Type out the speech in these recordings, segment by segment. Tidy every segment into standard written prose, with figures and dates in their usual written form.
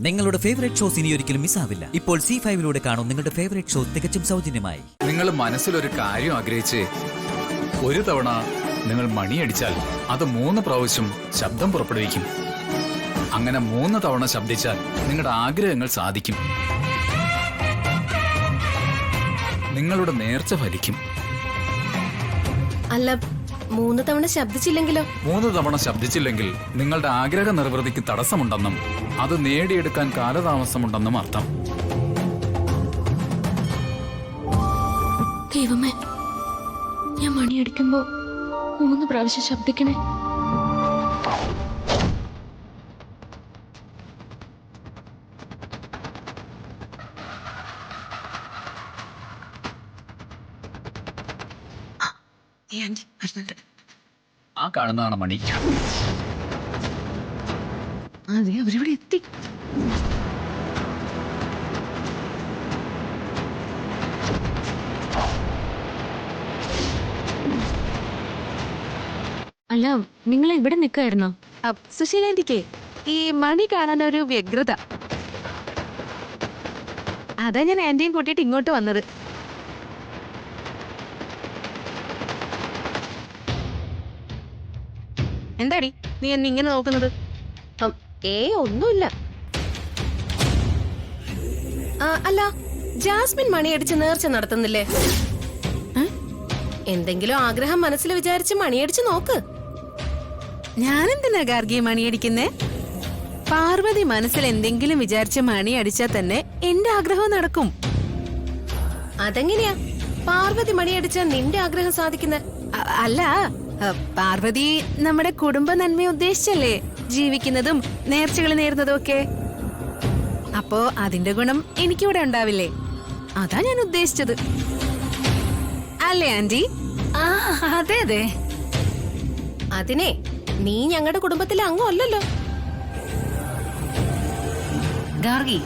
നിങ്ങളുടെ favourite shows ഇനി ഒരിക്കലും മിസ്സാവില്ല. ഇപ്പോൾ C5 കാണും നിങ്ങളുടെ ഫേവറേറ്റ് ഷോ തികച്ചും സൗജന്യമായി. നിങ്ങൾ മനസ്സിലൊരു കാര്യം ആഗ്രഹിച്ച് ഒരു തവണ നിങ്ങൾ മണിയടിച്ചാൽ അത് 3 പ്രാവശ്യം ശബ്ദം പുറപ്പെടുവിക്കും. അങ്ങനെ 3 തവണ ശബ്ദിച്ചാൽ നിങ്ങളുടെ ആഗ്രഹങ്ങൾ സാധിക്കും. നിങ്ങളുടെ നേർച്ച ഫലിക്കും. അല്ല, 3 തവണ ശബ്ദിച്ചില്ലെങ്കിലോ? 3 തവണ ശബ്ദിച്ചില്ലെങ്കിൽ നിങ്ങളുടെ ആഗ്രഹ നിർവൃതിക്ക് തടസ്സമുണ്ടെന്നും അത് നേടിയെടുക്കാൻ കാലതാമസമുണ്ടെന്നും അർത്ഥം. ദൈവമേ, ഞാൻ മണിയടിക്കുമ്പോ 3 പ്രാവശ്യം ശബ്ദിക്കണേ. ആ കാണുന്നതാണ് മണി. അതെ, അവരിവിടെ എത്തി. അല്ല, നിങ്ങൾ ഇവിടെ നിൽക്കായിരുന്നോ? സുശീലാന്റിക്ക് ഈ മണി കാണാൻ ഒരു വ്യഗ്രത. അതാ ഞാൻ ആന്റിയും കൂട്ടിയിട്ട് ഇങ്ങോട്ട് വന്നത്. എന്താടി നീ എന്നെ ഇങ്ങനെ നോക്കുന്നത്? ഒന്നുമില്ല. അല്ല, ജാസ്മിൻ മണിയടിച്ച് നേർച്ച നടത്തുന്നില്ലേ? എന്തെങ്കിലും ആഗ്രഹം മനസ്സിൽ വിചാരിച്ച് മണിയടിച്ച് നോക്ക്. ഞാനെന്തിനാ ഗാർഗിയെ മണിയടിക്കുന്നേ? പാർവതി മനസ്സിൽ എന്തെങ്കിലും വിചാരിച്ച് മണിയടിച്ചാൽ തന്നെ എന്റെ ആഗ്രഹം നടക്കും. അതെങ്ങനെയാ പാർവതി മണിയടിച്ചാൽ നിന്റെ ആഗ്രഹം സാധിക്കുന്നത്? അല്ല, പാർവതി നമ്മുടെ കുടുംബ നന്മയെ ഉദ്ദേശിച്ചല്ലേ ജീവിക്കുന്നതും നേർച്ചകൾ നേരുന്നതും ഒക്കെ. അപ്പോ അതിന്റെ ഗുണം എനിക്കിവിടെ ഉണ്ടാവില്ലേ? അതാ ഞാൻ ഉദ്ദേശിച്ചത്. അല്ലേ ആന്റി? അതെ അതെ. അതിനെ നീ ഞങ്ങളുടെ കുടുംബത്തിലെ അംഗമല്ലല്ലോ. ഗാർഗി,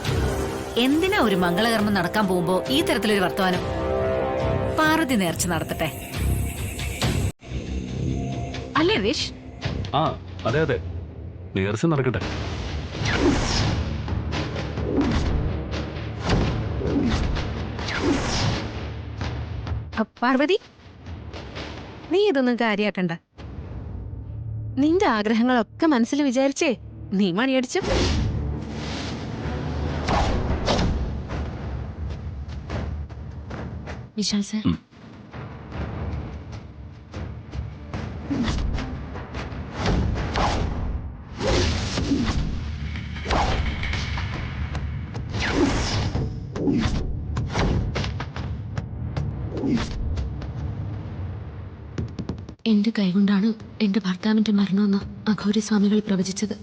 എന്തിനാ ഒരു മംഗളകർമ്മം നടക്കാൻ പോകുമ്പോ ഈ തരത്തിലൊരു വർത്തമാനം? പാർവതി നേർച്ച നടത്തട്ടെ അല്ലേ റിഷ്? അതെ അതെ, നേർച്ച നടക്കട്ടെ. പാർവതി, നീ ഇതൊന്നും കാര്യാക്കണ്ട. നിന്റെ ആഗ്രഹങ്ങളൊക്കെ മനസ്സിൽ വിചാരിച്ചേ നീ മണിയടിച്ചു. വിശാൽ സർ, എന്റെ കൈകൊണ്ടാണ് എന്റെ ഭർത്താവിന്റെ മരണമെന്ന് അഘോരിസ്വാമികൾ പ്രവചിച്ചത്.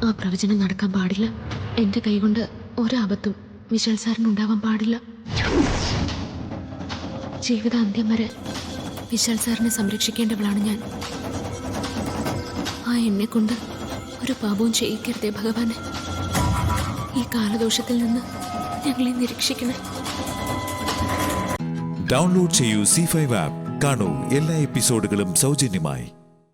ആ പ്രവചനം നടക്കാൻ പാടില്ല. എന്റെ കൈകൊണ്ട് ഒരാപത്തും വിശാൽ സാറിനുണ്ടാവാൻ പാടില്ല. ജീവിതാന്ത്യം വരെ വിശാൽ സാറിനെ സംരക്ഷിക്കേണ്ടവളാണ് ഞാൻ. ആ എന്നെ കൊണ്ട് ഒരു പാപവും ചെയ്യിക്കരുതേ ഭഗവാനെ. ഈ കാലദോഷത്തിൽ നിന്ന് ഞങ്ങളെ നിരീക്ഷിക്കണേ. ഡൗൺലോഡ് ചെയ്യൂ C5 ആപ്പ്. കാണൂ എല്ലാ എപ്പിസോഡുകളും സൗജന്യമായി.